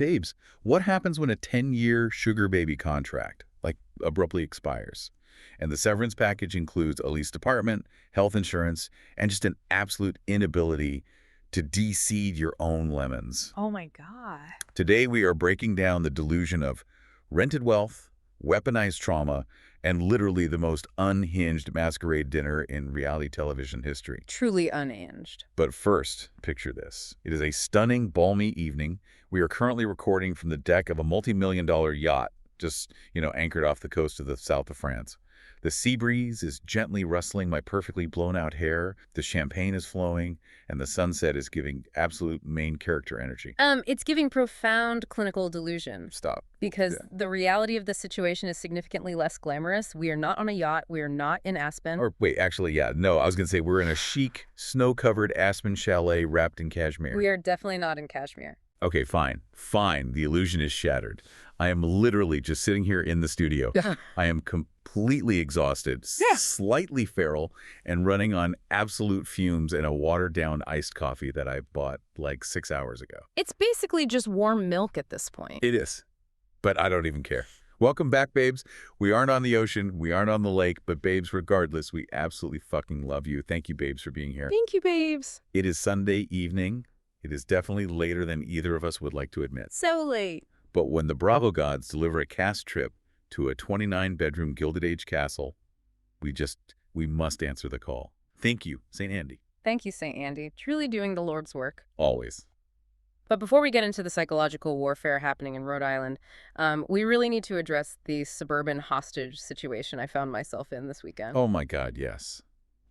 Babes, what happens when a 10-year sugar baby contract, like, abruptly expires? And the severance package includes a leased apartment, health insurance, and just an absolute inability to de-seed your own lemons. Oh my God. Today, we are breaking down the delusion of rented wealth, weaponized trauma, and literally the most unhinged masquerade dinner in reality television history. Truly unhinged. But first, picture this. It is a stunning, balmy evening. We are currently recording from the deck of a multi-million-dollar yacht, just, anchored off the coast of the south of France. The sea breeze is gently rustling my perfectly blown-out hair, the champagne is flowing, and the sunset is giving absolute main character energy. It's giving profound clinical delusion. Stop. Because the reality of the situation is significantly less glamorous. We are not on a yacht. We are not in Aspen. Or wait, actually, yeah. No, I was going to say we're in a chic, snow-covered Aspen chalet wrapped in cashmere. We are definitely not in cashmere. Okay, fine. Fine. The illusion is shattered. I am literally just sitting here in the studio. I am completely exhausted, slightly feral, and running on absolute fumes in a watered-down iced coffee that I bought like 6 hours ago. It's basically just warm milk at this point. It is. But I don't even care. Welcome back, babes. We aren't on the ocean. We aren't on the lake. But, babes, regardless, we absolutely fucking love you. Thank you, babes, for being here. Thank you, babes. It is Sunday evening. It is definitely later than either of us would like to admit. So late. But when the Bravo gods deliver a cast trip to a 29-bedroom Gilded Age castle, we must answer the call. Thank you, St. Andy. Thank you, St. Andy. Truly doing the Lord's work. Always. But before we get into the psychological warfare happening in Rhode Island, we really need to address the suburban hostage situation I found myself in this weekend. Oh my God, yes.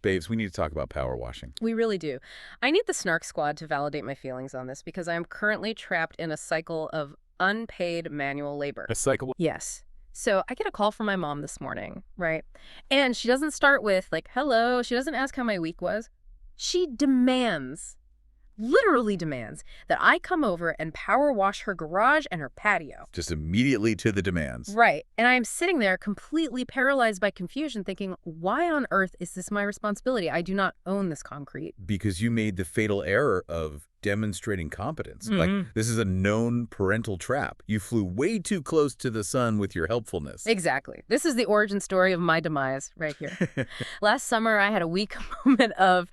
Babes, we need to talk about power washing. We really do. I need the Snark squad to validate my feelings on this because I am currently trapped in a cycle of unpaid manual labor. A cycle? Yes. So I get a call from my mom this morning, right? And she doesn't start with, like, hello. She doesn't ask how my week was. She literally demands that I come over and power wash her garage and her patio. Just immediately to the demands. Right. And I am sitting there completely paralyzed by confusion thinking, why on earth is this my responsibility? I do not own this concrete. Because you made the fatal error of demonstrating competence. Like, this is a known parental trap. You flew way too close to the sun with your helpfulness. Exactly. This is the origin story of my demise right here. Last summer, I had a weak moment of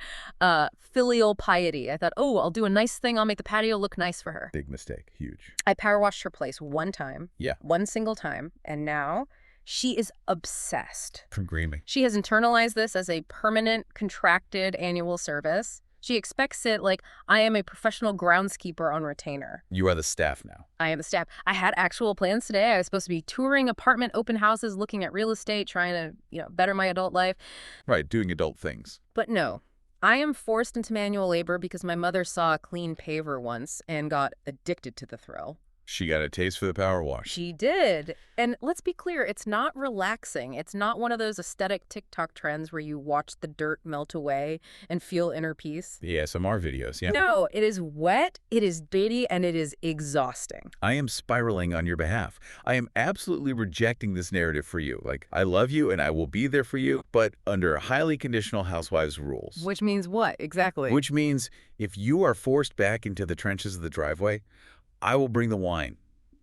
filial piety. I thought, oh, I'll do a nice thing. I'll make the patio look nice for her. Big mistake. Huge. I power washed her place one time. Yeah. One single time. And now she is obsessed. Screaming. She has internalized this as a permanent, contracted annual service. She expects it like I am a professional groundskeeper on retainer. You are the staff now. I am the staff. I had actual plans today. I was supposed to be touring apartment open houses, looking at real estate, trying to, better my adult life. Right, doing adult things. But no, I am forced into manual labor because my mother saw a clean paver once and got addicted to the thrill. She got a taste for the power wash. She did. And let's be clear, it's not relaxing. It's not one of those aesthetic TikTok trends where you watch the dirt melt away and feel inner peace. The ASMR videos, yeah. No, it is wet, it is dirty, and it is exhausting. I am spiraling on your behalf. I am absolutely rejecting this narrative for you. Like, I love you and I will be there for you, but under highly conditional Housewives rules. Which means what, exactly? Which means if you are forced back into the trenches of the driveway, I will bring the wine.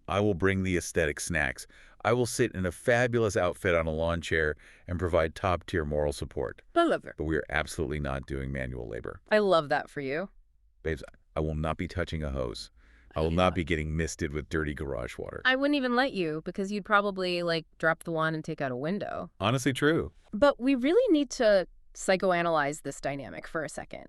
I will bring the aesthetic snacks. I will sit in a fabulous outfit on a lawn chair and provide top-tier moral support. I love her. But we are absolutely not doing manual labor. I love that for you. Babes, I will not be touching a hose. I will not be getting misted with dirty garage water. I wouldn't even let you because you'd probably, drop the wand and take out a window. Honestly, true. But we really need to psychoanalyze this dynamic for a second.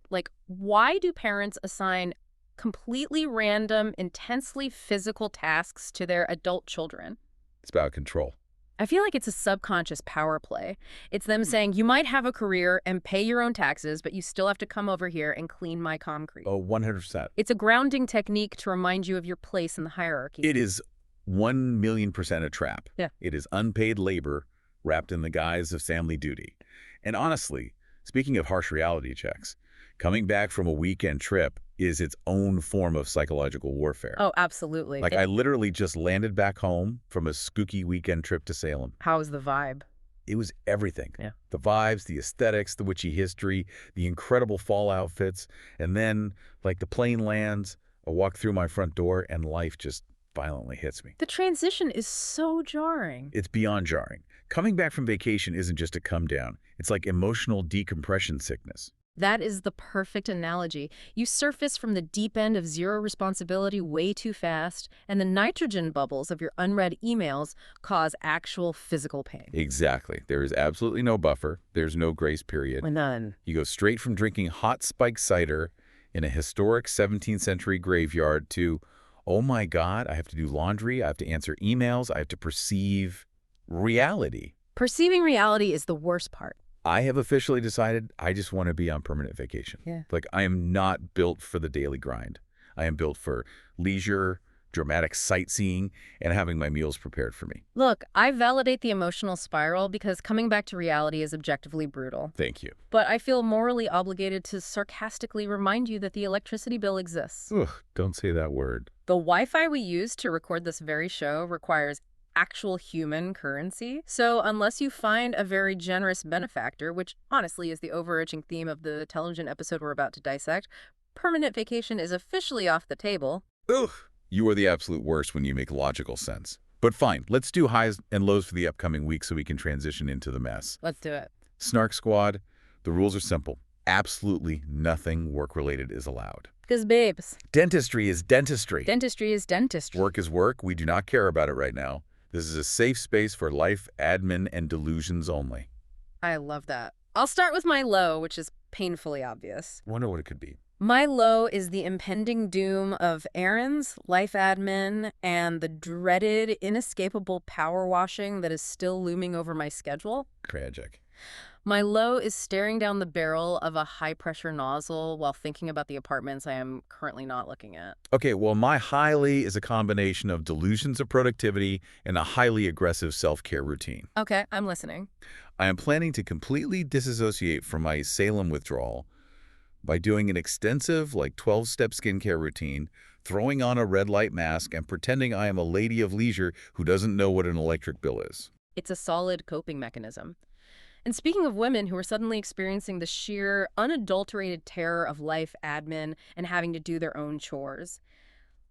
Why do parents assign completely random, intensely physical tasks to their adult children? It's about control. I feel like it's a subconscious power play. It's them saying, you might have a career and pay your own taxes, but you still have to come over here and clean my concrete. Oh, 100%. It's a grounding technique to remind you of your place in the hierarchy. It is 1,000,000% a trap. Yeah. It is unpaid labor wrapped in the guise of family duty. And honestly, speaking of harsh reality checks, coming back from a weekend trip is its own form of psychological warfare. Oh, absolutely. I literally just landed back home from a spooky weekend trip to Salem. How was the vibe? It was everything. Yeah. The vibes, the aesthetics, the witchy history, the incredible fall outfits, and then, the plane lands, I walk through my front door, and life just violently hits me. The transition is so jarring. It's beyond jarring. Coming back from vacation isn't just a come down. It's like emotional decompression sickness. That is the perfect analogy. You surface from the deep end of zero responsibility way too fast, and the nitrogen bubbles of your unread emails cause actual physical pain. Exactly. There is absolutely no buffer. There's no grace period. None. You go straight from drinking hot spiked cider in a historic 17th century graveyard to, oh my God, I have to do laundry, I have to answer emails, I have to perceive reality. Perceiving reality is the worst part. I have officially decided I just want to be on permanent vacation. Yeah. Like, I am not built for the daily grind. I am built for leisure, dramatic sightseeing, and having my meals prepared for me. Look, I validate the emotional spiral because coming back to reality is objectively brutal. Thank you. But I feel morally obligated to sarcastically remind you that the electricity bill exists. Ugh, don't say that word. The Wi-Fi we use to record this very show requires actual human currency. So unless you find a very generous benefactor, which honestly is the overarching theme of the television episode we're about to dissect, permanent vacation is officially off the table. Ugh. You are the absolute worst when you make logical sense. But fine, let's do highs and lows for the upcoming week so we can transition into the mess. Let's do it. Snark Squad, the rules are simple. Absolutely nothing work-related is allowed. Because, babes, Dentistry is dentistry. dentistry is dentistry. Work is work. We do not care about it right now. This is a safe space for life, admin, and delusions only. I love that. I'll start with my low, which is painfully obvious. Wonder what it could be. My low is the impending doom of errands, life admin, and the dreaded, inescapable power washing that is still looming over my schedule. Tragic. My low is staring down the barrel of a high-pressure nozzle while thinking about the apartments I am currently not looking at. Okay, well, my highly is a combination of delusions of productivity and a highly aggressive self-care routine. Okay, I'm listening. I am planning to completely disassociate from my Salem withdrawal by doing an extensive, 12-step skincare routine, throwing on a red light mask, and pretending I am a lady of leisure who doesn't know what an electric bill is. It's a solid coping mechanism. And speaking of women who are suddenly experiencing the sheer, unadulterated terror of life admin and having to do their own chores,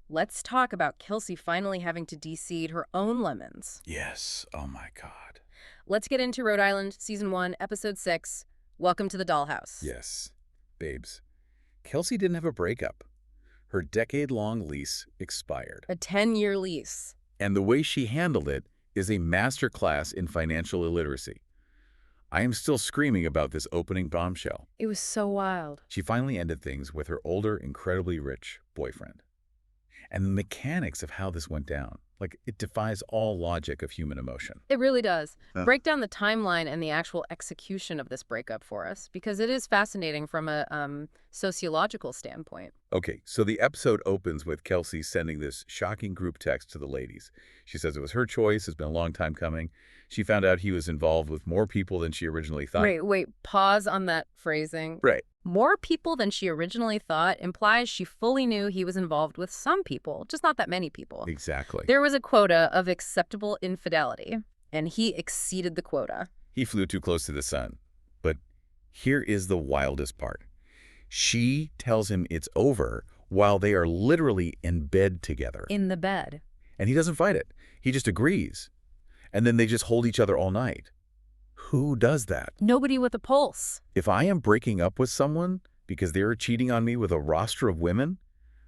let's talk about Kelsey finally having to de-seed her own lemons. Yes. Oh, my God. Let's get into Rhode Island, Season 1, Episode 6, Welcome to the Dollhouse. Yes. Babes, Kelsey didn't have a breakup. Her decade-long lease expired. A 10-year lease. And the way she handled it is a masterclass in financial illiteracy. I am still screaming about this opening bombshell. It was so wild. She finally ended things with her older, incredibly rich boyfriend. And the mechanics of how this went down, it defies all logic of human emotion. It really does. Break down the timeline and the actual execution of this breakup for us, because it is fascinating from a sociological standpoint. Okay, so the episode opens with Kelsey sending this shocking group text to the ladies. She says it was her choice, it's been a long time coming. She found out he was involved with more people than she originally thought. Wait, pause on that phrasing. Right. More people than she originally thought implies she fully knew he was involved with some people, just not that many people. Exactly. There was a quota of acceptable infidelity, and he exceeded the quota. He flew too close to the sun. But here is the wildest part. She tells him it's over while they are literally in bed together. In the bed. And he doesn't fight it. He just agrees. And then they just hold each other all night. Who does that? Nobody with a pulse. If I am breaking up with someone because they are cheating on me with a roster of women,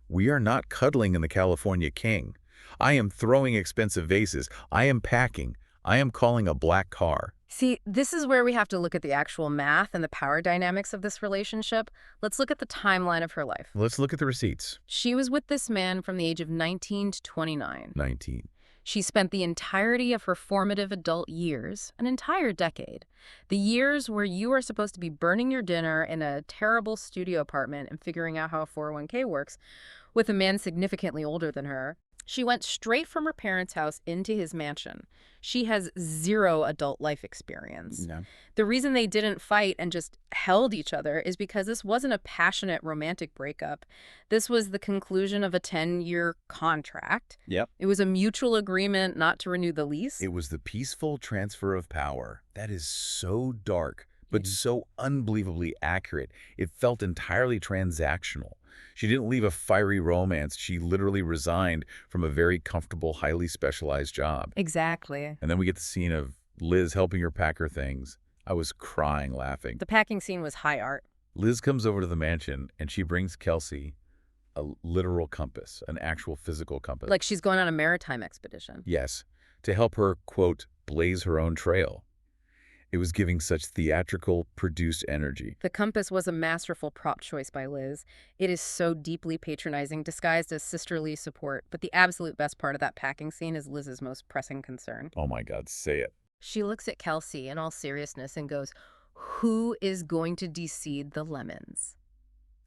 we are not cuddling in the California King. I am throwing expensive vases. I am packing. I am calling a black car. See, this is where we have to look at the actual math and the power dynamics of this relationship. Let's look at the timeline of her life. Let's look at the receipts. She was with this man from the age of 19 to 29. 19. She spent the entirety of her formative adult years, an entire decade, the years where you are supposed to be burning your dinner in a terrible studio apartment and figuring out how a 401k works, with a man significantly older than her. She went straight from her parents' house into his mansion. She has zero adult life experience. No. The reason they didn't fight and just held each other is because this wasn't a passionate romantic breakup. This was the conclusion of a 10-year contract. Yep. It was a mutual agreement not to renew the lease. It was the peaceful transfer of power. That is so dark, but so unbelievably accurate. It felt entirely transactional. She didn't leave a fiery romance. She literally resigned from a very comfortable, highly specialized job. Exactly. And then we get the scene of Liz helping her pack her things. I was crying laughing. The packing scene was high art. Liz comes over to the mansion, and she brings Kelsey a literal compass, an actual physical compass. Like she's going on a maritime expedition. Yes, to help her, quote, blaze her own trail. It was giving such theatrical, produced energy. The compass was a masterful prop choice by Liz. It is so deeply patronizing, disguised as sisterly support. But the absolute best part of that packing scene is Liz's most pressing concern. Oh my God, say it. She looks at Kelsey in all seriousness and goes, "Who is going to de-seed the lemons?"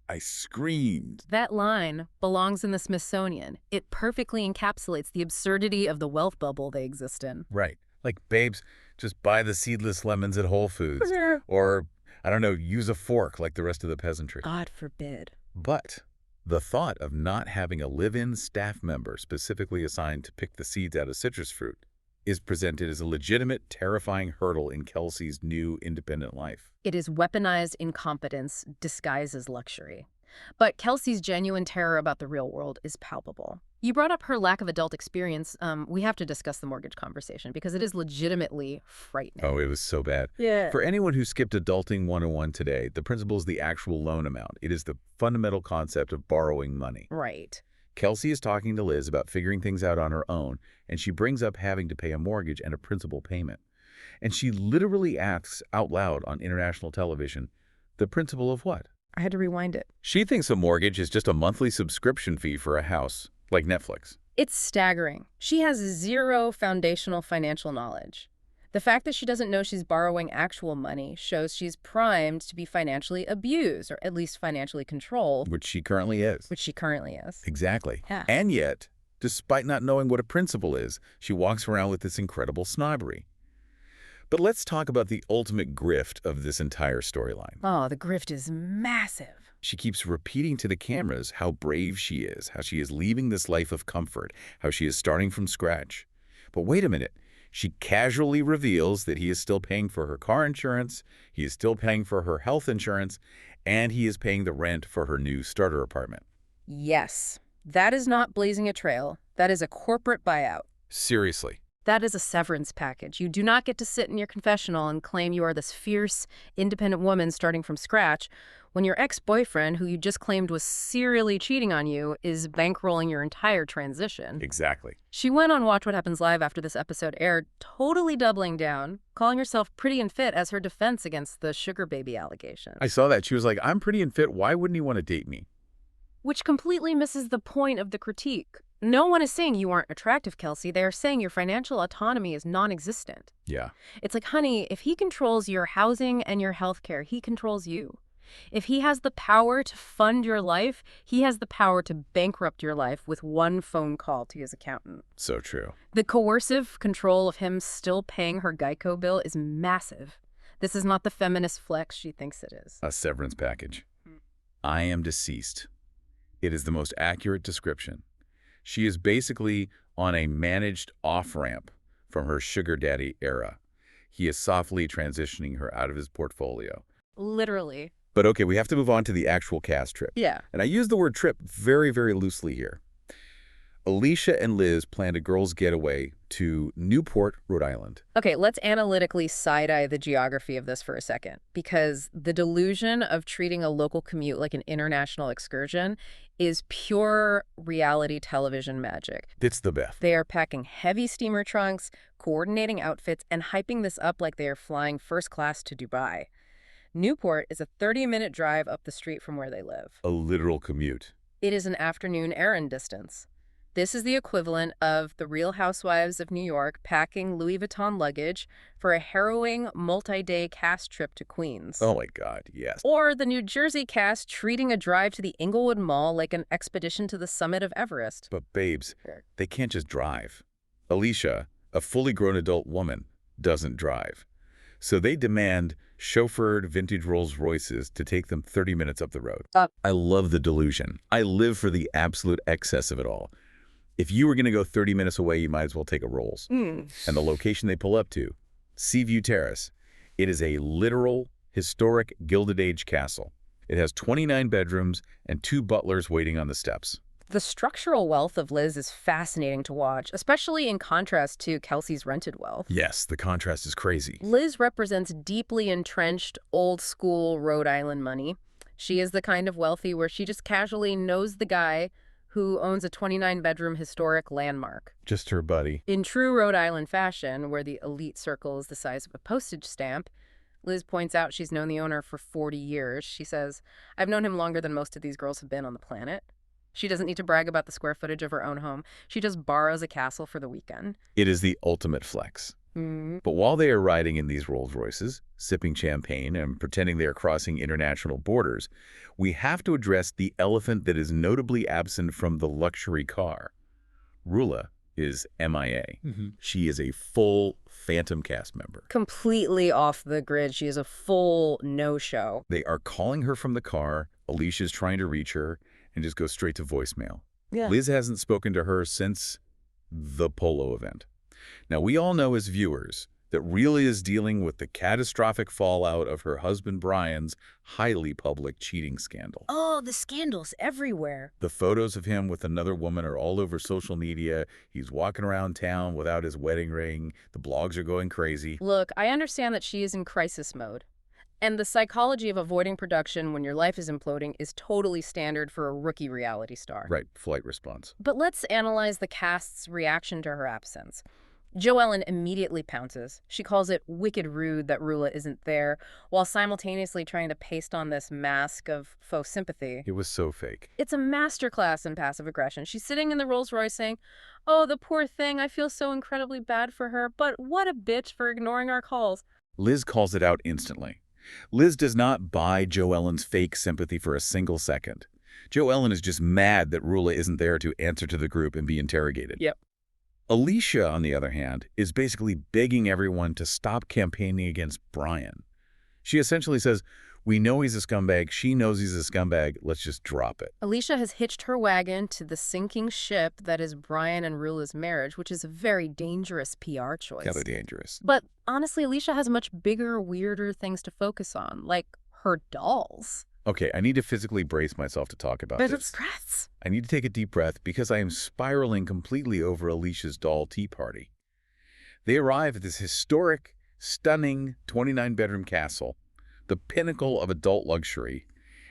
I screamed. That line belongs in the Smithsonian. It perfectly encapsulates the absurdity of the wealth bubble they exist in. Right. Like, babes, just buy the seedless lemons at Whole Foods. Or, I don't know, use a fork like the rest of the peasantry. God forbid. But the thought of not having a live-in staff member specifically assigned to pick the seeds out of citrus fruit is presented as a legitimate, terrifying hurdle in Kelsey's new independent life. It is weaponized incompetence disguised as luxury. But Kelsey's genuine terror about the real world is palpable. You brought up her lack of adult experience. We have to discuss the mortgage conversation because it is legitimately frightening. Oh, it was so bad. Yeah. For anyone who skipped Adulting 101 today, the principle is the actual loan amount. It is the fundamental concept of borrowing money. Right. Kelsey is talking to Liz about figuring things out on her own, and she brings up having to pay a mortgage and a principal payment. And she literally asks out loud on international television, the principle of what? I had to rewind it. She thinks a mortgage is just a monthly subscription fee for a house, like Netflix. It's staggering. She has zero foundational financial knowledge. The fact that she doesn't know she's borrowing actual money shows she's primed to be financially abused, or at least financially controlled. Which she currently is. Which she currently is. Exactly. Yeah. And yet, despite not knowing what a principle is, she walks around with this incredible snobbery. But let's talk about the ultimate grift of this entire storyline. Oh, the grift is massive. She keeps repeating to the cameras how brave she is, how she is leaving this life of comfort, how she is starting from scratch. But wait a minute. She casually reveals that he is still paying for her car insurance, he is still paying for her health insurance, and he is paying the rent for her new starter apartment. Yes. That is not blazing a trail. That is a corporate buyout. Seriously. That is a severance package. You do not get to sit in your confessional and claim you are this fierce, independent woman starting from scratch when your ex-boyfriend, who you just claimed was serially cheating on you, is bankrolling your entire transition. Exactly. She went on Watch What Happens Live after this episode aired, totally doubling down, calling herself pretty and fit as her defense against the sugar baby allegations. I saw that. She was like, I'm pretty and fit. Why wouldn't he want to date me? Which completely misses the point of the critique. No one is saying you aren't attractive, Kelsey. They are saying your financial autonomy is non-existent. Yeah. It's like, honey, if he controls your housing and your health care, he controls you. If he has the power to fund your life, he has the power to bankrupt your life with one phone call to his accountant. So true. The coercive control of him still paying her Geico bill is massive. This is not the feminist flex she thinks it is. A severance package. I am deceased. It is the most accurate description. She is basically on a managed off-ramp from her sugar daddy era. He is softly transitioning her out of his portfolio. Literally. But okay, we have to move on to the actual cast trip. Yeah. And I use the word trip very, very loosely here. Alicia and Liz planned a girls' getaway to Newport, Rhode Island. Okay, let's analytically side-eye the geography of this for a second, because the delusion of treating a local commute like an international excursion is pure reality television magic. It's the best. They are packing heavy steamer trunks, coordinating outfits, and hyping this up like they are flying first class to Dubai. Newport is a 30-minute drive up the street from where they live. A literal commute. It is an afternoon errand distance. This is the equivalent of the Real Housewives of New York packing Louis Vuitton luggage for a harrowing multi-day cast trip to Queens. Oh my God, yes. Or the New Jersey cast treating a drive to the Inglewood Mall like an expedition to the summit of Everest. But babes, they can't just drive. Alicia, a fully grown adult woman, doesn't drive. So they demand chauffeured vintage Rolls Royces to take them 30 minutes up the road. I love the delusion. I live for the absolute excess of it all. If you were going to go 30 minutes away, you might as well take a Rolls. And the location they pull up to, Seaview Terrace, it is a literal, historic Gilded Age castle. It has 29 bedrooms and 2 butlers waiting on the steps. The structural wealth of Liz is fascinating to watch, especially in contrast to Kelsey's rented wealth. Yes, the contrast is crazy. Liz represents deeply entrenched, old-school Rhode Island money. She is the kind of wealthy where she just casually knows the guy who owns a 29-bedroom historic landmark. Just her buddy. In true Rhode Island fashion, where the elite circle is the size of a postage stamp, Liz points out she's known the owner for 40 years. She says, "I've known him longer than most of these girls have been on the planet." She doesn't need to brag about the square footage of her own home. She just borrows a castle for the weekend. It is the ultimate flex. But while they are riding in these Rolls Royces, sipping champagne and pretending they are crossing international borders, we have to address the elephant that is notably absent from the luxury car. Rula is MIA. She is a full phantom cast member. Completely off the grid. She is a full no-show. They are calling her from the car. Alicia's trying to reach her and just goes straight to voicemail. Yeah. Liz hasn't spoken to her since the polo event. Now, we all know as viewers that Rila is dealing with the catastrophic fallout of her husband Brian's highly public cheating scandal. Oh, the scandals everywhere. The photos of him with another woman are all over social media. He's walking around town without his wedding ring. The blogs are going crazy. Look, I understand that she is in crisis mode. And the psychology of avoiding production when your life is imploding is totally standard for a rookie reality star. Right, flight response. But let's analyze the cast's reaction to her absence. Joellen immediately pounces. She calls it wicked rude that Rula isn't there, while simultaneously trying to paste on this mask of faux sympathy. It was so fake. It's a masterclass in passive aggression. She's sitting in the Rolls Royce saying, "Oh, the poor thing, I feel so incredibly bad for her, but what a bitch for ignoring our calls." Liz calls it out instantly. Liz does not buy Joellen's fake sympathy for a single second. Joellen is just mad that Rula isn't there to answer to the group and be interrogated. Yep. Alicia, on the other hand, is basically begging everyone to stop campaigning against Brian. She essentially says, "We know he's a scumbag. She knows he's a scumbag. Let's just drop it." Alicia has hitched her wagon to the sinking ship that is Brian and Rula's marriage, which is a very dangerous PR choice. Yeah, they're dangerous. But honestly, Alicia has much bigger, weirder things to focus on, like her dolls. Okay, I need to physically brace myself to talk about this. Breaths. I need to take a deep breath because I am spiraling completely over Alicia's doll tea party. They arrive at this historic, stunning 29-bedroom castle, the pinnacle of adult luxury,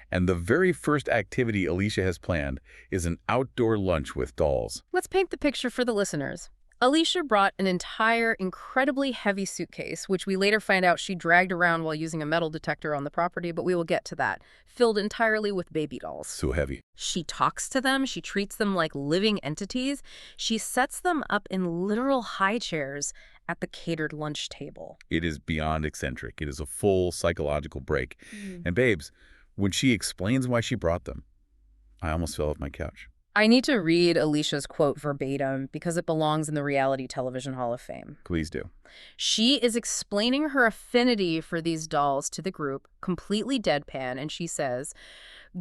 and the very first activity Alicia has planned is an outdoor lunch with dolls. Let's paint the picture for the listeners. Alicia brought an entire, incredibly heavy suitcase, which we later find out she dragged around while using a metal detector on the property, but we will get to that, filled entirely with baby dolls. So heavy. She talks to them. She treats them like living entities. She sets them up in literal high chairs at the catered lunch table. It is beyond eccentric. It is a full psychological break. And babes, when she explains why she brought them, I almost fell off my couch. I need to read Alicia's quote verbatim because it belongs in the Reality Television Hall of Fame. Please do. She is explaining her affinity for these dolls to the group, completely deadpan, and she says,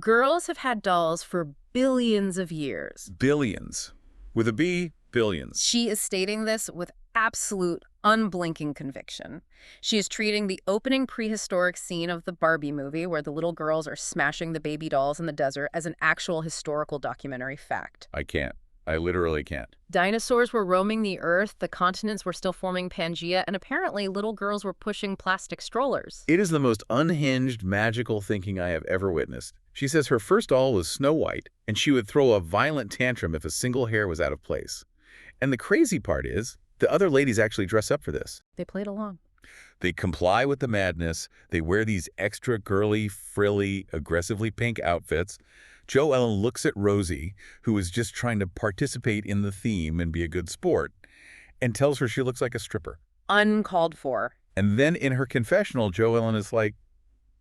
"Girls have had dolls for billions of years." Billions. With a B, billions. She is stating this with absolute, unblinking conviction. She is treating the opening prehistoric scene of the Barbie movie, where the little girls are smashing the baby dolls in the desert, as an actual historical documentary fact. I can't. I literally can't. Dinosaurs were roaming the earth, the continents were still forming Pangea, and apparently little girls were pushing plastic strollers. It is the most unhinged, magical thinking I have ever witnessed. She says her first doll was Snow White, and she would throw a violent tantrum if a single hair was out of place. And the crazy part is, the other ladies actually dress up for this. They played along. They comply with the madness. They wear these extra girly, frilly, aggressively pink outfits. Joellen looks at Rosie, who is just trying to participate in the theme and be a good sport, and tells her she looks like a stripper. Uncalled for. And then in her confessional, Joellen is like,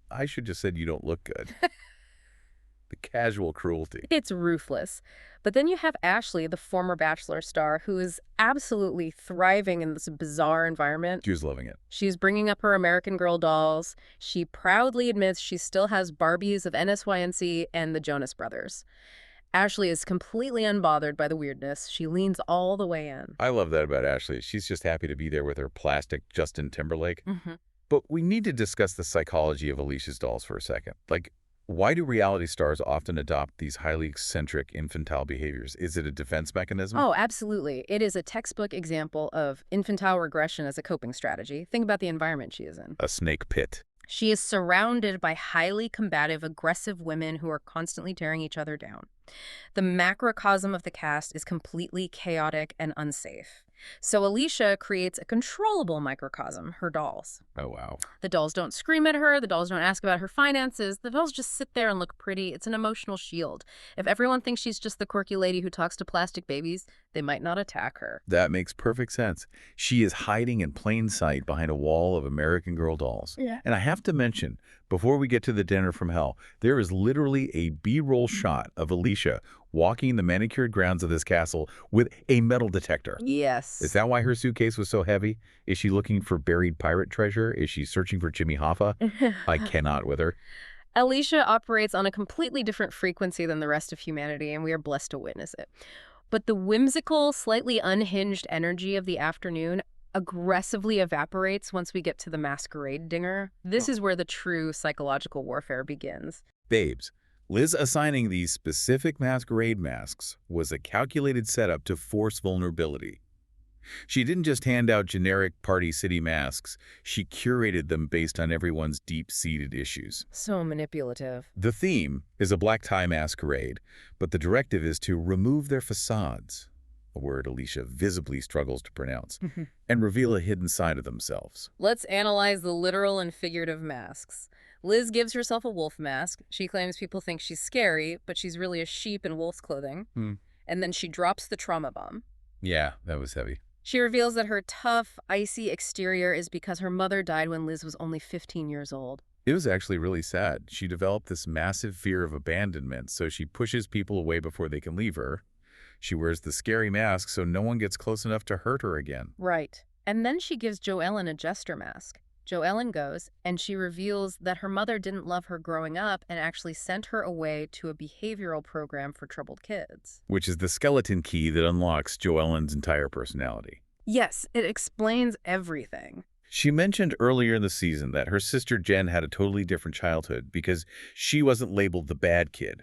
"I should just said you don't look good." The casual cruelty. It's ruthless. But then you have Ashley, the former Bachelor star, who is absolutely thriving in this bizarre environment. She was loving it. She's bringing up her American Girl dolls. She proudly admits she still has Barbies of NSYNC and the Jonas Brothers. Ashley is completely unbothered by the weirdness. She leans all the way in. I love that about Ashley. She's just happy to be there with her plastic Justin Timberlake. Mm-hmm. But we need to discuss the psychology of Alicia's dolls for a second. Like, Why do reality stars often adopt these highly eccentric infantile behaviors? Is it a defense mechanism? Oh, absolutely. It is a textbook example of infantile regression as a coping strategy. Think about the environment she is in. A snake pit. She is surrounded by highly combative, aggressive women who are constantly tearing each other down. The macrocosm of the cast is completely chaotic and unsafe. So Alicia creates a controllable microcosm, her dolls. Oh, wow. The dolls don't scream at her. The dolls don't ask about her finances. The dolls just sit there and look pretty. It's an emotional shield. If everyone thinks she's just the quirky lady who talks to plastic babies, they might not attack her. That makes perfect sense. She is hiding in plain sight behind a wall of American Girl dolls. Yeah. And I have to mention, before we get to the dinner from hell, there is literally a B-roll shot of Alicia walking the manicured grounds of this castle with a metal detector. Yes. Is that why her suitcase was so heavy? Is she looking for buried pirate treasure? Is she searching for Jimmy Hoffa? I cannot with her. Alicia operates on a completely different frequency than the rest of humanity, and we are blessed to witness it. But the whimsical, slightly unhinged energy of the afternoon aggressively evaporates once we get to the masquerade dinner. This is where the true psychological warfare begins. Babes, Liz assigning these specific masquerade masks was a calculated setup to force vulnerability. She didn't just hand out generic Party City masks, she curated them based on everyone's deep-seated issues. So manipulative. The theme is a black tie masquerade, but the directive is to remove their facades, a word Alicia visibly struggles to pronounce, and reveal a hidden side of themselves. Let's analyze the literal and figurative masks. Liz gives herself a wolf mask. She claims people think she's scary, but she's really a sheep in wolf's clothing. And then she drops the trauma bomb. Yeah, that was heavy. She reveals that her tough, icy exterior is because her mother died when Liz was only 15 years old. It was actually really sad. She developed this massive fear of abandonment, so she pushes people away before they can leave her. She wears the scary mask so no one gets close enough to hurt her again. Right. And then she gives Jo Ellen a jester mask. Jo Ellen goes, and she reveals that her mother didn't love her growing up and actually sent her away to a behavioral program for troubled kids. Which is the skeleton key that unlocks Jo Ellen's entire personality. Yes, it explains everything. She mentioned earlier in the season that her sister Jen had a totally different childhood because she wasn't labeled the bad kid.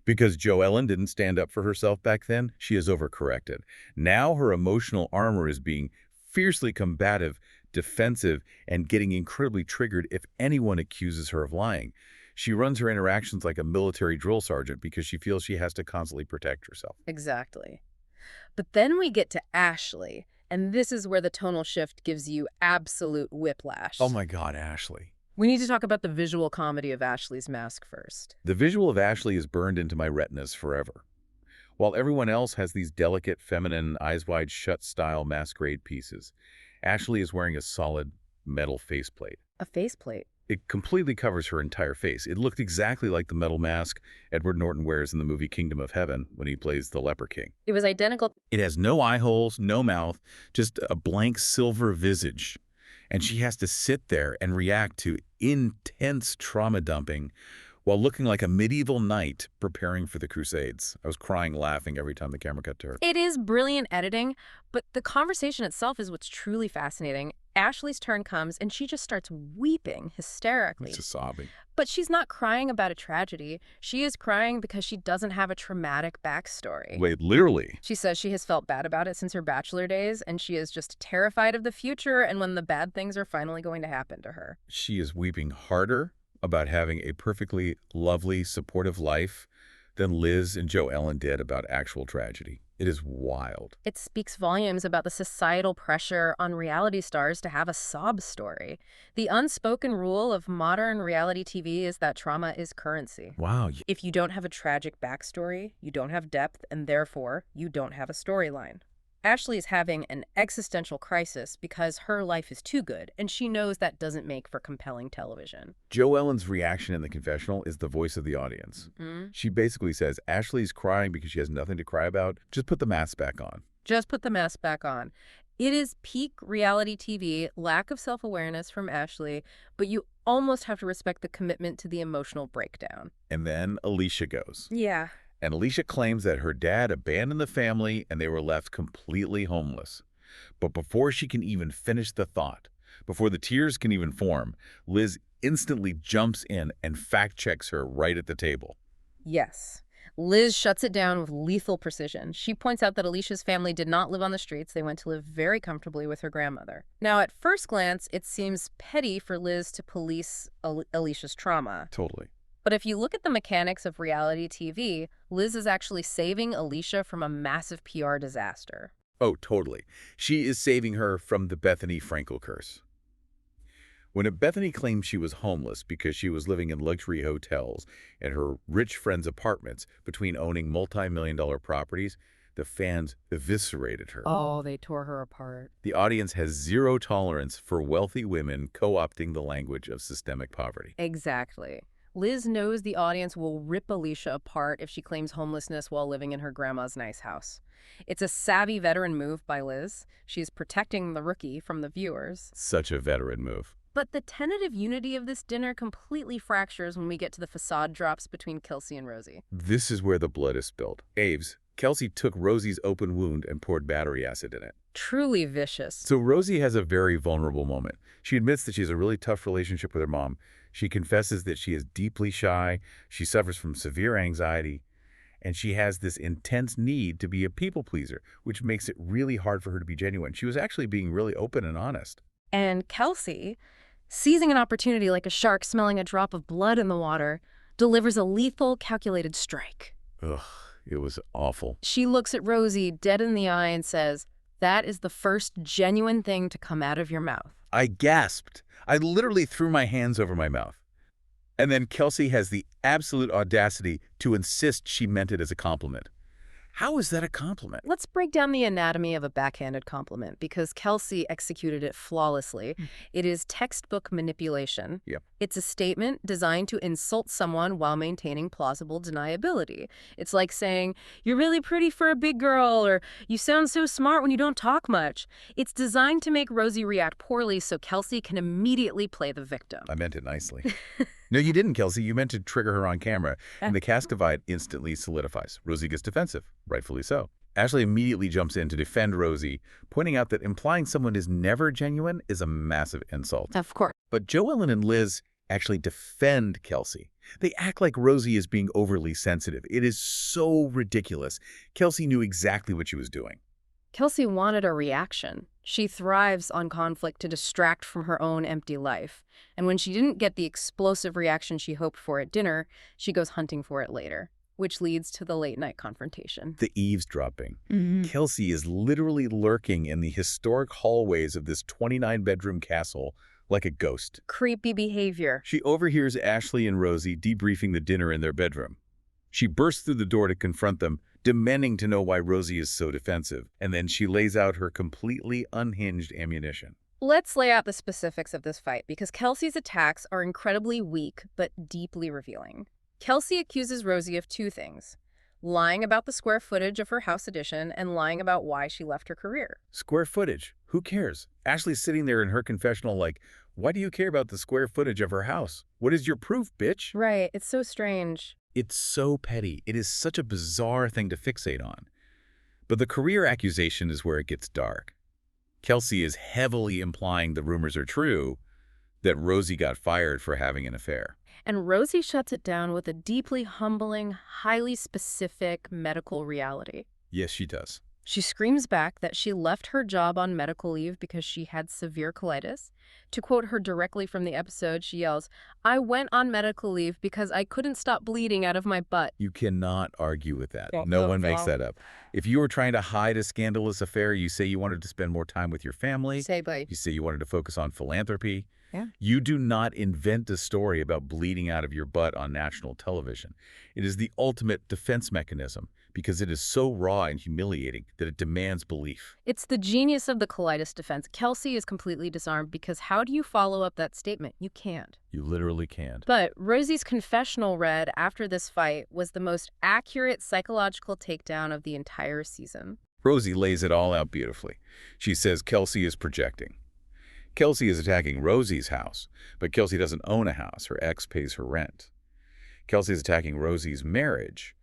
Because Jo Ellen didn't stand up for herself back then, she is overcorrected. Now her emotional armor is being fiercely combative, defensive, and getting incredibly triggered if anyone accuses her of lying. She runs her interactions like a military drill sergeant because she feels she has to constantly protect herself. Exactly. But then we get to Ashley, and this is where the tonal shift gives you absolute whiplash. Oh my God, Ashley. We need to talk about the visual comedy of Ashley's mask first. The visual of Ashley is burned into my retinas forever. While everyone else has these delicate, feminine, eyes-wide-shut style masquerade pieces, Ashley is wearing a solid metal faceplate. A faceplate? It completely covers her entire face. It looked exactly like the metal mask Edward Norton wears in the movie Kingdom of Heaven when he plays the Leper King. It was identical. It has no eye holes, no mouth, just a blank silver visage. And she has to sit there and react to intense trauma dumping while looking like a medieval knight preparing for the Crusades. I was crying, laughing every time the camera cut to her. It is brilliant editing, but the conversation itself is what's truly fascinating. Ashley's turn comes, and she just starts weeping hysterically. Just sobbing. But she's not crying about a tragedy. She is crying because she doesn't have a traumatic backstory. Wait, literally? She says she has felt bad about it since her bachelor days, and she is just terrified of the future and when the bad things are finally going to happen to her. She is weeping harder about having a perfectly lovely, supportive life than Liz and Jo Ellen did about actual tragedy. It is wild. It speaks volumes about the societal pressure on reality stars to have a sob story. The unspoken rule of modern reality TV is that trauma is currency. Wow. If you don't have a tragic backstory, you don't have depth, and therefore, you don't have a storyline. Ashley is having an existential crisis because her life is too good, and she knows that doesn't make for compelling television. Jo Ellen's reaction in the confessional is the voice of the audience. She basically says, Ashley's crying because she has nothing to cry about. Just put the mask back on. Just put the mask back on. It is peak reality TV, lack of self-awareness from Ashley, but you almost have to respect the commitment to the emotional breakdown. And then Alicia goes. Yeah. And Alicia claims that her dad abandoned the family and they were left completely homeless. But before she can even finish the thought, before the tears can even form, Liz instantly jumps in and fact-checks her right at the table. Yes. Liz shuts it down with lethal precision. She points out that Alicia's family did not live on the streets. They went to live very comfortably with her grandmother. Now, at first glance, it seems petty for Liz to police Alicia's trauma. Totally. But if you look at the mechanics of reality TV, Liz is actually saving Alicia from a massive PR disaster. Oh, totally. She is saving her from the Bethany Frankel curse. When Bethany claimed she was homeless because she was living in luxury hotels and her rich friends' apartments between owning multi-million-dollar properties, the fans eviscerated her. Oh, they tore her apart. The audience has zero tolerance for wealthy women co-opting the language of systemic poverty. Exactly. Liz knows the audience will rip Alicia apart if she claims homelessness while living in her grandma's nice house. It's a savvy veteran move by Liz. She's protecting the rookie from the viewers. Such a veteran move. But the tentative unity of this dinner completely fractures when we get to the facade drops between Kelsey and Rosie. This is where the blood is spilled. Aves, Kelsey took Rosie's open wound and poured battery acid in it. Truly vicious. So Rosie has a very vulnerable moment. She admits that she has a really tough relationship with her mom. She confesses that she is deeply shy, she suffers from severe anxiety, and she has this intense need to be a people pleaser, which makes it really hard for her to be genuine. She was actually being really open and honest. And Kelsey, seizing an opportunity like a shark smelling a drop of blood in the water, delivers a lethal, calculated strike. Ugh, it was awful. She looks at Rosie dead in the eye and says, "That is the first genuine thing to come out of your mouth." I gasped. I literally threw my hands over my mouth. And then Kelsey has the absolute audacity to insist she meant it as a compliment. How is that a compliment? Let's break down the anatomy of a backhanded compliment because Kelsey executed it flawlessly. It is textbook manipulation. Yep. It's a statement designed to insult someone while maintaining plausible deniability. It's like saying, "You're really pretty for a big girl," or "You sound so smart when you don't talk much." It's designed to make Rosie react poorly so Kelsey can immediately play the victim. I meant it nicely. No, you didn't, Kelsey. You meant to trigger her on camera, and the caste divide instantly solidifies. Rosie gets defensive, rightfully so. Ashley immediately jumps in to defend Rosie, pointing out that implying someone is never genuine is a massive insult. Of course. But Joellen and Liz actually defend Kelsey. They act like Rosie is being overly sensitive. It is so ridiculous. Kelsey knew exactly what she was doing. Kelsey wanted a reaction. She thrives on conflict to distract from her own empty life. And when she didn't get the explosive reaction she hoped for at dinner, she goes hunting for it later, which leads to the late-night confrontation. The eavesdropping. Kelsey is literally lurking in the historic hallways of this 29-bedroom castle like a ghost. Creepy behavior. She overhears Ashley and Rosie debriefing the dinner in their bedroom. She bursts through the door to confront them, demanding to know why Rosie is so defensive, and then she lays out her completely unhinged ammunition. Let's lay out the specifics of this fight, because Kelsey's attacks are incredibly weak but deeply revealing. Kelsey accuses Rosie of two things: lying about the square footage of her house addition and lying about why she left her career. Square footage? Who cares? Ashley's sitting there in her confessional like, why do you care about the square footage of her house? What is your proof, bitch? Right, it's so strange. It's so petty. It is such a bizarre thing to fixate on. But the career accusation is where it gets dark. Kelsey is heavily implying the rumors are true, that Rosie got fired for having an affair. And Rosie shuts it down with a deeply humbling, highly specific medical reality. Yes, she does. She screams back that she left her job on medical leave because she had severe colitis. To quote her directly from the episode, she yells, "I went on medical leave because I couldn't stop bleeding out of my butt." You cannot argue with that. No one makes that up. If you were trying to hide a scandalous affair, you say you wanted to spend more time with your family. You say you wanted to focus on philanthropy. Yeah. You do not invent a story about bleeding out of your butt on national television. It is the ultimate defense mechanism because it is so raw and humiliating that it demands belief. It's the genius of the colitis defense. Kelsey is completely disarmed because how do you follow up that statement? You can't. You literally can't. But Rosie's confessional read after this fight was the most accurate psychological takedown of the entire season. Rosie lays it all out beautifully. She says Kelsey is projecting. Kelsey is attacking Rosie's house, but Kelsey doesn't own a house. Her ex pays her rent. Kelsey is attacking Rosie's marriage,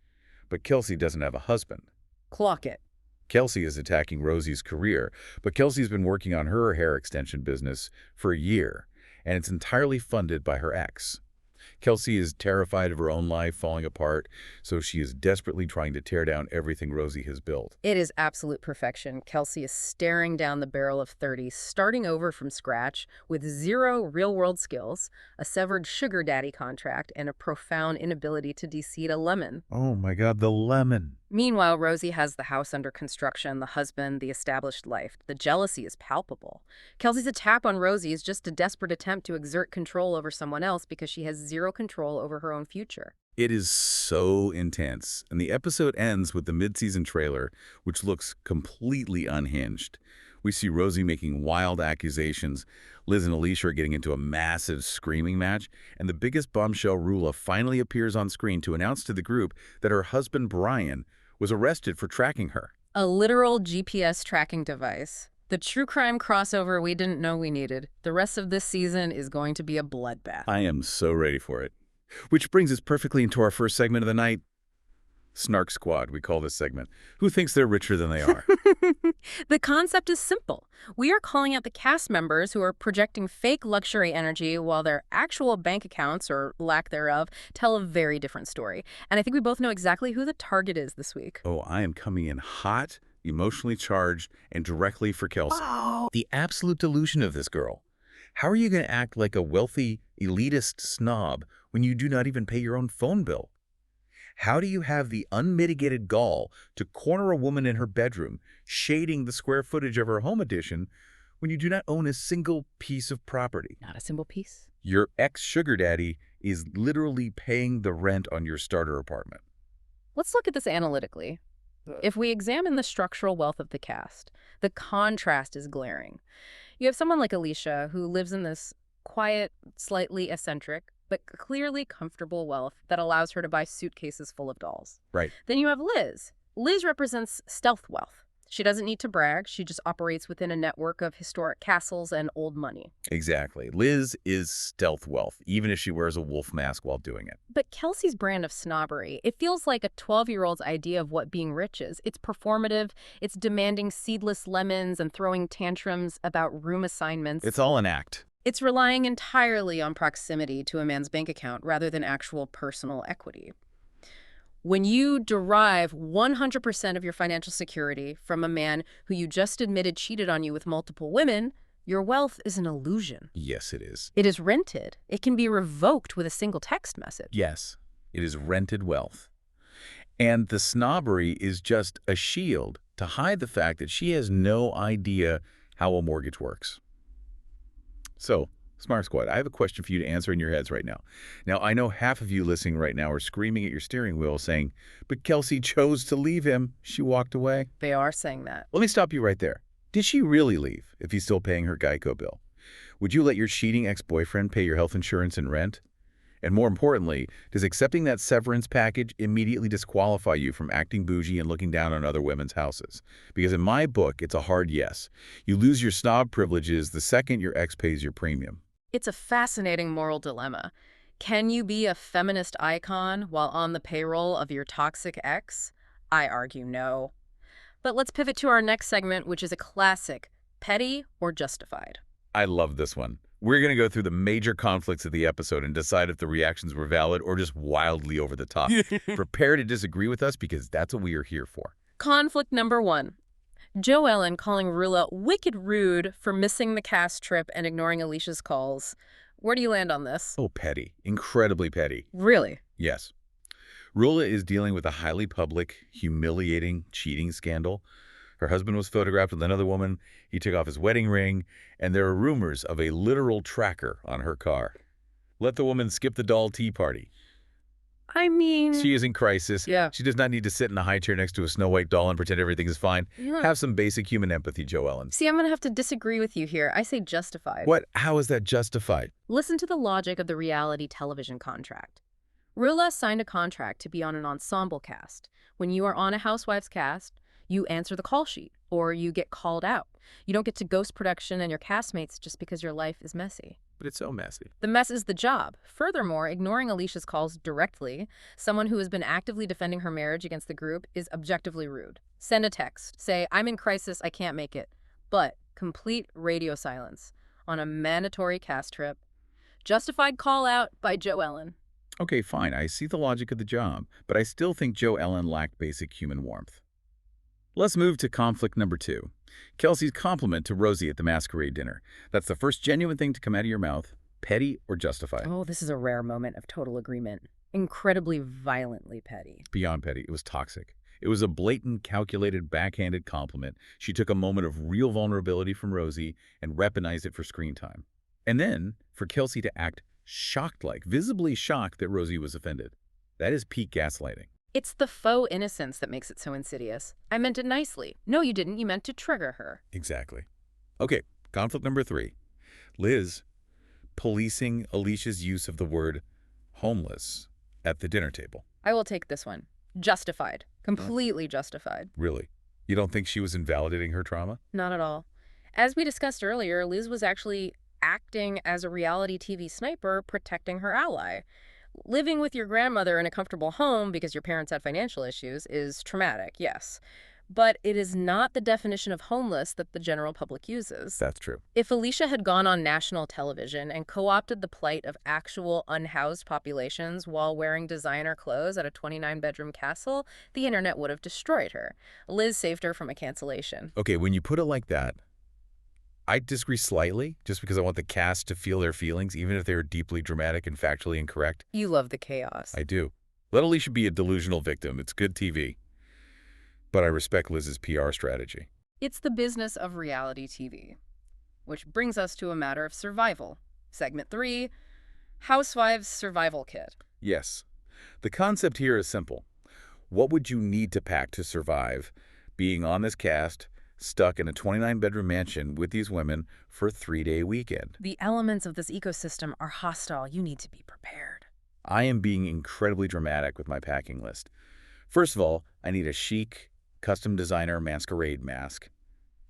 but Kelsey doesn't have a husband. Clock it. Kelsey is attacking Rosie's career, but Kelsey's been working on her hair extension business for a year, and it's entirely funded by her ex. Kelsey is terrified of her own life falling apart, so she is desperately trying to tear down everything Rosie has built. It is absolute perfection. Kelsey is staring down the barrel of 30, starting over from scratch with zero real-world skills, a severed sugar daddy contract, and a profound inability to de-seed a lemon. Oh my God, the lemon. Meanwhile, Rosie has the house under construction, the husband, the established life. The jealousy is palpable. Kelsey's attack on Rosie is just a desperate attempt to exert control over someone else because she has zero control over her own future. It is so intense, and the episode ends with the mid-season trailer, which looks completely unhinged. We see Rosie making wild accusations, Liz and Alicia are getting into a massive screaming match, and the biggest bombshell, Rula, finally appears on screen to announce to the group that her husband, Brian, was arrested for tracking her. A literal GPS tracking device. The true crime crossover we didn't know we needed. The rest of this season is going to be a bloodbath. I am so ready for it. Which brings us perfectly into our first segment of the night. Snark Squad, we call this segment. Who thinks they're richer than they are? The concept is simple. We are calling out the cast members who are projecting fake luxury energy while their actual bank accounts, or lack thereof, tell a very different story. And I think we both know exactly who the target is this week. Oh, I am coming in hot, emotionally charged, and directly for Kelsey. Oh. The absolute delusion of this girl. How are you going to act like a wealthy, elitist snob when you do not even pay your own phone bill? How do you have the unmitigated gall to corner a woman in her bedroom, shading the square footage of her home addition, when you do not own a single piece of property? Not a single piece. Your ex-sugar daddy is literally paying the rent on your starter apartment. Let's look at this analytically. If we examine the structural wealth of the cast, the contrast is glaring. You have someone like Alicia, who lives in this quiet, slightly eccentric, but clearly comfortable wealth that allows her to buy suitcases full of dolls. Right. Then you have Liz. Liz represents stealth wealth. She doesn't need to brag. She just operates within a network of historic castles and old money. Exactly. Liz is stealth wealth, even if she wears a wolf mask while doing it. But Kelsey's brand of snobbery, it feels like a 12-year-old's idea of what being rich is. It's performative. It's demanding seedless lemons and throwing tantrums about room assignments. It's all an act. It's relying entirely on proximity to a man's bank account rather than actual personal equity. When you derive 100% of your financial security from a man who you just admitted cheated on you with multiple women, your wealth is an illusion. Yes, it is. It is rented. It can be revoked with a single text message. Yes, it is rented wealth. And the snobbery is just a shield to hide the fact that she has no idea how a mortgage works. So, Smart Squad, I have a question for you to answer in your heads right now. Now, I know half of you listening right now are screaming at your steering wheel saying, but Kelsey chose to leave him. She walked away. They are saying that. Let me stop you right there. Did she really leave if he's still paying her Geico bill? Would you let your cheating ex-boyfriend pay your health insurance and rent? And more importantly, does accepting that severance package immediately disqualify you from acting bougie and looking down on other women's houses? Because in my book, it's a hard yes. You lose your snob privileges the second your ex pays your premium. It's a fascinating moral dilemma. Can you be a feminist icon while on the payroll of your toxic ex? I argue no. But let's pivot to our next segment, which is a classic, petty or justified. I love this one. We're going to go through the major conflicts of the episode and decide if the reactions were valid or just wildly over the top. Prepare to disagree with us because that's what we are here for. Conflict number 1. Joellen calling Rula wicked rude for missing the cast trip and ignoring Alicia's calls. Where do you land on this? Oh, petty. Incredibly petty. Really? Yes. Rula is dealing with a highly public, humiliating cheating scandal. Her husband was photographed with another woman. He took off his wedding ring, and there are rumors of a literal tracker on her car. Let the woman skip the doll tea party. I mean... She is in crisis. Yeah. She does not need to sit in a high chair next to a Snow White doll and pretend everything is fine. Yeah. Have some basic human empathy, Joellen. See, I'm going to have to disagree with you here. I say justified. What? How is that justified? Listen to the logic of the reality television contract. Rula signed a contract to be on an ensemble cast. When you are on a Housewives cast, you answer the call sheet, or you get called out. You don't get to ghost production and your castmates just because your life is messy. But it's so messy. The mess is the job. Furthermore, ignoring Alicia's calls directly, someone who has been actively defending her marriage against the group, is objectively rude. Send a text. Say, I'm in crisis, I can't make it. But complete radio silence on a mandatory cast trip. Justified call out by Joe Ellen. Okay, fine, I see the logic of the job, but I still think Joe Ellen lacked basic human warmth. Let's move to conflict number 2. Kelsey's compliment to Rosie at the Masquerade dinner. That's the first genuine thing to come out of your mouth, petty or justified. Oh, this is a rare moment of total agreement. Incredibly violently petty. Beyond petty, it was toxic. It was a blatant, calculated, backhanded compliment. She took a moment of real vulnerability from Rosie and weaponized it for screen time. And then, for Kelsey to act shocked-like, visibly shocked that Rosie was offended. That is peak gaslighting. It's the faux innocence that makes it so insidious. I meant it nicely. No, you didn't. You meant to trigger her. Exactly. Okay, conflict number 3. Liz policing Alicia's use of the word homeless at the dinner table. I will take this one. Justified. Completely justified. Really? You don't think she was invalidating her trauma? Not at all. As we discussed earlier, Liz was actually acting as a reality TV sniper protecting her ally. Living with your grandmother in a comfortable home because your parents had financial issues is traumatic, yes. But it is not the definition of homeless that the general public uses. That's true. If Alicia had gone on national television and co-opted the plight of actual unhoused populations while wearing designer clothes at a 29-bedroom castle, the internet would have destroyed her. Liz saved her from a cancellation. Okay, when you put it like that, I disagree slightly, just because I want the cast to feel their feelings, even if they're deeply dramatic and factually incorrect. You love the chaos. I do. Let Alicia be a delusional victim. It's good TV. But I respect Liz's PR strategy. It's the business of reality TV. Which brings us to a matter of survival. Segment 3, Housewives Survival Kit. Yes. The concept here is simple. What would you need to pack to survive being on this cast, stuck in a 29-bedroom mansion with these women for a 3-day weekend? The elements of this ecosystem are hostile. You need to be prepared. I am being incredibly dramatic with my packing list. First of all, I need a chic, custom designer masquerade mask.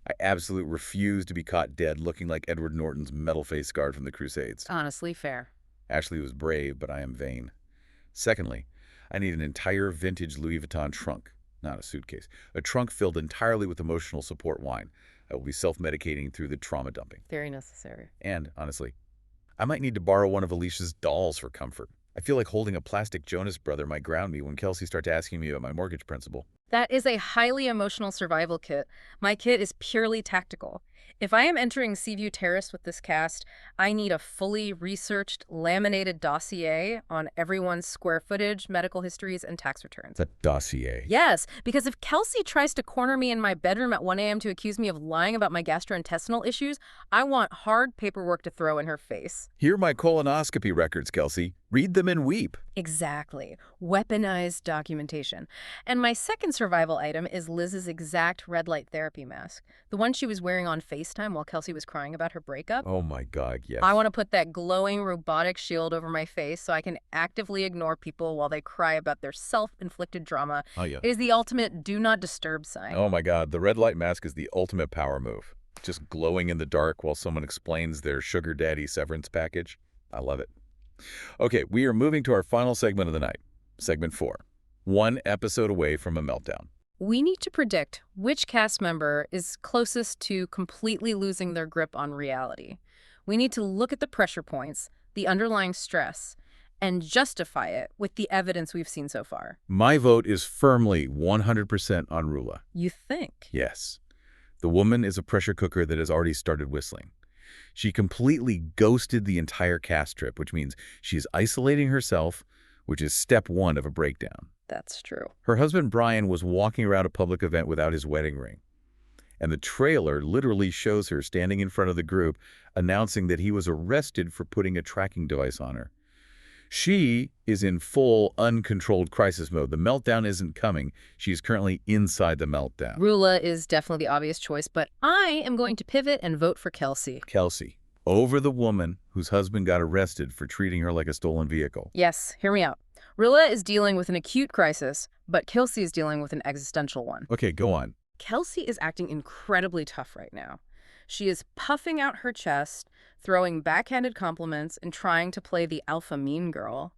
I absolutely refuse to be caught dead looking like Edward Norton's metal-faced guard from the Crusades. Honestly, fair. Ashley was brave, but I am vain. Secondly, I need an entire vintage Louis Vuitton trunk, not a suitcase. A trunk filled entirely with emotional support wine. I will be self-medicating through the trauma dumping. Very necessary. And, honestly, I might need to borrow one of Alicia's dolls for comfort. I feel like holding a plastic Jonas brother might ground me when Kelsey starts asking me about my mortgage principal. That is a highly emotional survival kit. My kit is purely tactical. If I am entering Seaview Terrace with this cast, I need a fully researched, laminated dossier on everyone's square footage, medical histories, and tax returns. The dossier. Yes, because if Kelsey tries to corner me in my bedroom at 1 a.m. to accuse me of lying about my gastrointestinal issues, I want hard paperwork to throw in her face. Here are my colonoscopy records, Kelsey. Read them and weep. Exactly. Weaponized documentation. And my second survival item is Liz's exact red light therapy mask. The one she was wearing on FaceTime while Kelsey was crying about her breakup. Oh my God, yes. I want to put that glowing robotic shield over my face so I can actively ignore people while they cry about their self-inflicted drama. Oh, yeah. It is the ultimate do not disturb sign. Oh my God, the red light mask is the ultimate power move. Just glowing in the dark while someone explains their sugar daddy severance package. I love it. Okay, we are moving to our final segment of the night. Segment 4. 1 episode away from a meltdown. We need to predict which cast member is closest to completely losing their grip on reality. We need to look at the pressure points, the underlying stress, and justify it with the evidence we've seen so far. My vote is firmly 100% on Rula. You think? Yes. The woman is a pressure cooker that has already started whistling. She completely ghosted the entire cast trip, which means she's isolating herself, which is step 1 of a breakdown. That's true. Her husband Brian was walking around a public event without his wedding ring. And the trailer literally shows her standing in front of the group announcing that he was arrested for putting a tracking device on her. She is in full, uncontrolled crisis mode. The meltdown isn't coming. She's currently inside the meltdown. Rula is definitely the obvious choice, but I am going to pivot and vote for Kelsey. Kelsey, over the woman whose husband got arrested for treating her like a stolen vehicle. Yes, hear me out. Rula is dealing with an acute crisis, but Kelsey is dealing with an existential one. Okay, go on. Kelsey is acting incredibly tough right now. She is puffing out her chest, throwing backhanded compliments, and trying to play the alpha mean girl.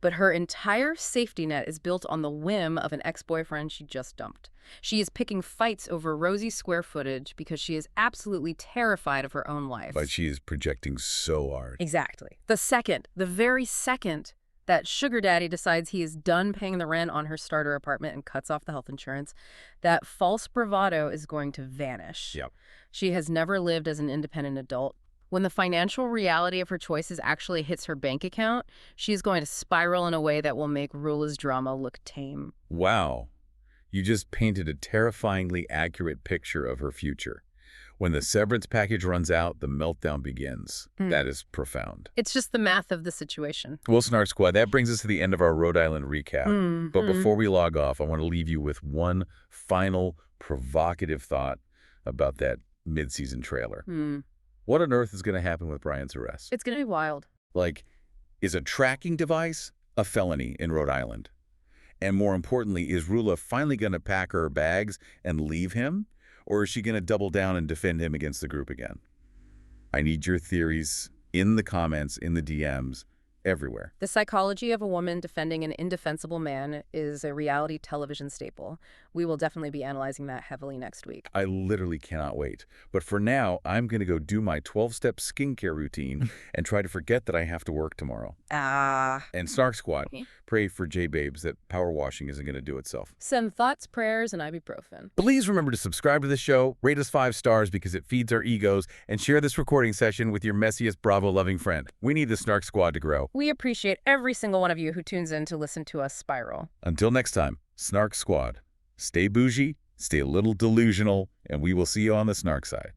But her entire safety net is built on the whim of an ex-boyfriend she just dumped. She is picking fights over rosy square footage because she is absolutely terrified of her own life. But she is projecting so hard. Exactly. The very second that sugar daddy decides he is done paying the rent on her starter apartment and cuts off the health insurance, that false bravado is going to vanish. Yep. She has never lived as an independent adult. When the financial reality of her choices actually hits her bank account, she's going to spiral in a way that will make Rula's drama look tame. Wow. You just painted a terrifyingly accurate picture of her future. When the severance package runs out, the meltdown begins. That is profound. It's just the math of the situation. Well, Snark Squad, that brings us to the end of our Rhode Island recap. But before we log off, I want to leave you with one final provocative thought about that mid-season trailer. What on earth is going to happen with Brian's arrest? It's going to be wild. Like, is a tracking device a felony in Rhode Island? And more importantly, is Rula finally going to pack her bags and leave him? Or is she going to double down and defend him against the group again? I need your theories in the comments, in the DMs, everywhere. The psychology of a woman defending an indefensible man is a reality television staple. We will definitely be analyzing that heavily next week. I literally cannot wait. But for now, I'm going to go do my 12-step skincare routine and try to forget that I have to work tomorrow. And Snark Squad, pray for J-Babes that power washing isn't going to do itself. Send thoughts, prayers, and ibuprofen. Please remember to subscribe to the show, rate us 5 stars because it feeds our egos, and share this recording session with your messiest Bravo-loving friend. We need the Snark Squad to grow. We appreciate every single one of you who tunes in to listen to us spiral. Until next time, Snark Squad, stay bougie, stay a little delusional, and we will see you on the Snark side.